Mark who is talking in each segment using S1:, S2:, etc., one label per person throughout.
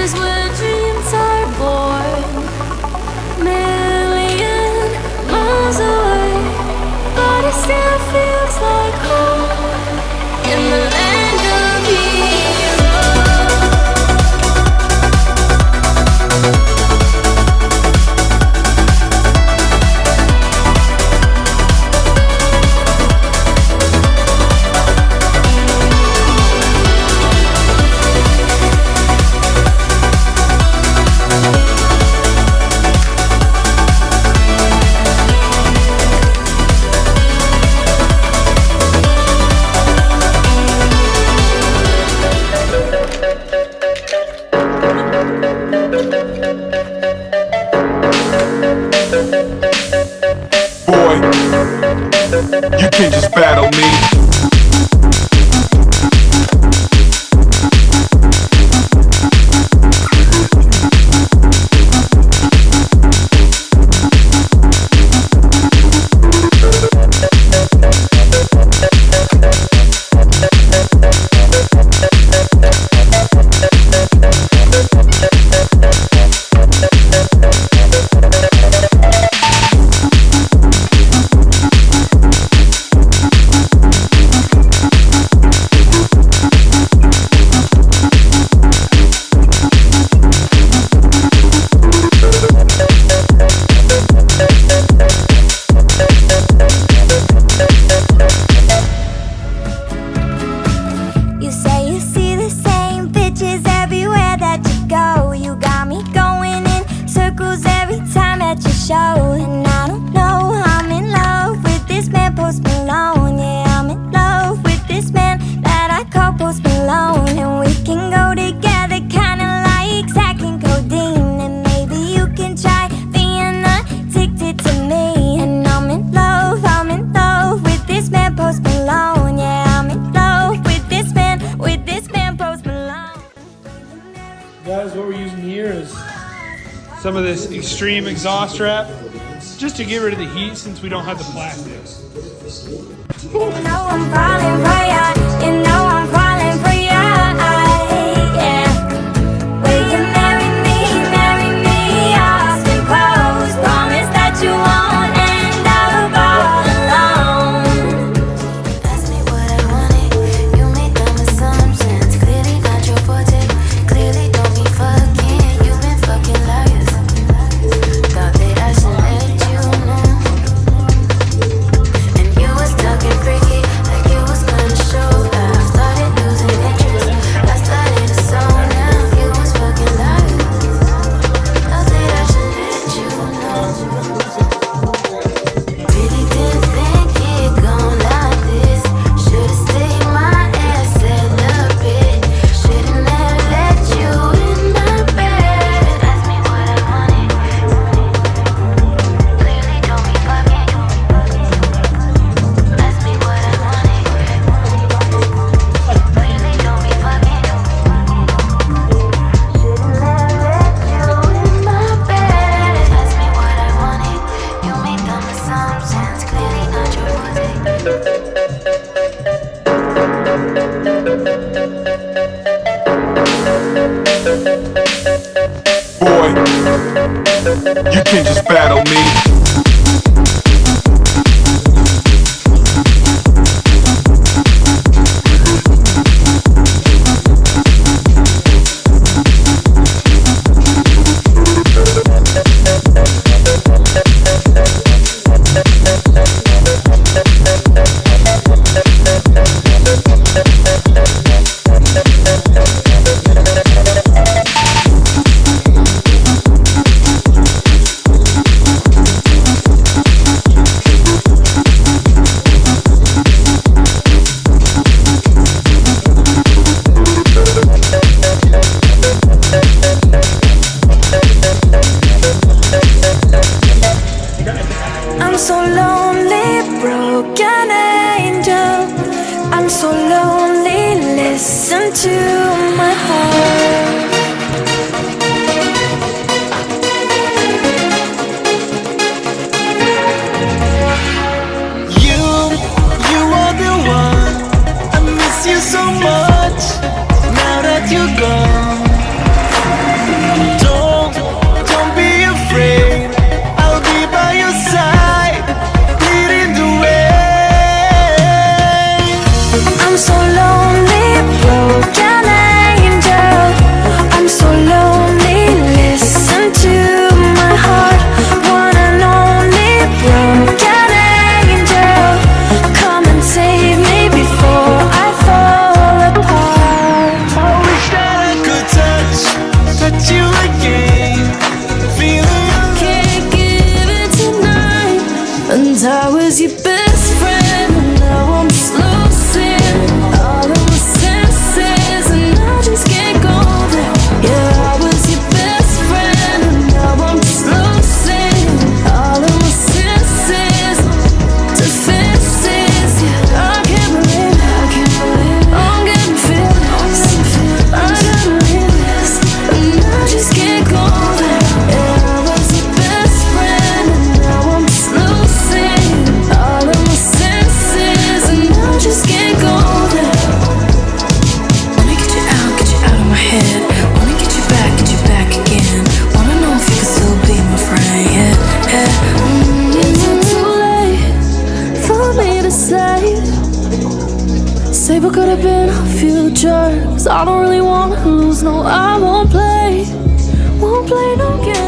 S1: is where dreams are born. Million miles away, but it still feels like home in the land of heroes.
S2: Boy, you can't just battle me.
S3: And I don't know, I'm in love with this man, Post Malone. Yeah, I'm in love with this man that I call Post Malone. And we can go together, kinda like Zack and codeine. And maybe you can try being addicted to me. And I'm in love with this man, Post Malone. Yeah, I'm in love with this man, Post Malone.
S4: Guys, what we're using here is some of this extreme exhaust wrap, just to get rid of the heat since we don't have the plastics.
S3: You know I'm falling for ya, you know I'm falling for ya, yeah. Will you marry me, ask me close, promise that you won't end up all alone. Ask me what I wanted, you made dumb assumptions, clearly not your forte, clearly don't be fucking, you've been fucking liars. Thought that I should let you know. And you was talking freaky, like you was gonna show. I started losing interest, I started to zone now. You was fucking liars. Thought that I should let you know. Really didn't think it gon' like this. Should've stayed my ass celibate. Should've never let you in my bed. Ask me what I wanted. Clearly don't be fucking. Ask me what I wanted. Clearly don't be fucking. Should've never let you in my bed. Ask me what I wanted. You made dumb assumptions. Clearly not your
S2: Boy, you can't just battle me.
S3: I'm so lonely, broken angel. I'm so lonely, listen to my heart.
S5: You are the one. I miss you so much. Now that you're gone,
S1: And I was your best friend, and now I'm just losing all of my senses, and I just can't go there. Yeah, I was your best friend, and now I'm just losing all of my senses, defenses. Yeah, I can't believe I'm getting feelings. I gotta leave this, and I just can't go there. Yeah, I was your best friend, and now I'm just losing all of my senses, and I just can't go there. Wanna get you out of my head. Wanna get you back again. Wanna know if you can still be my friend. Yeah, yeah. Is it too late for me to say what could have been our future? 'Cause I don't really wanna lose. No, I won't play no game.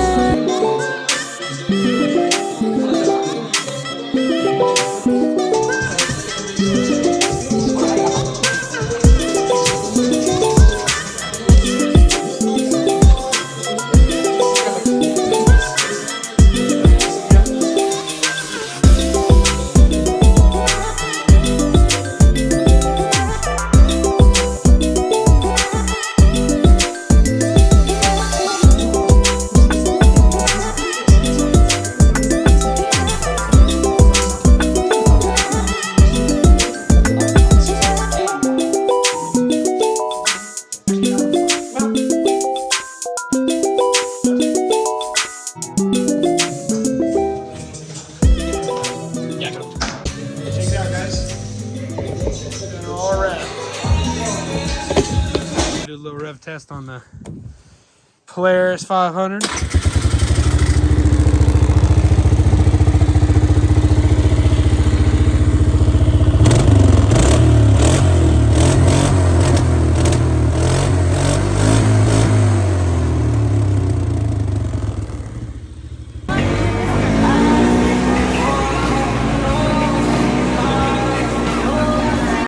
S4: Check it out, guys. All right. Do a little rev test on the Polaris 500.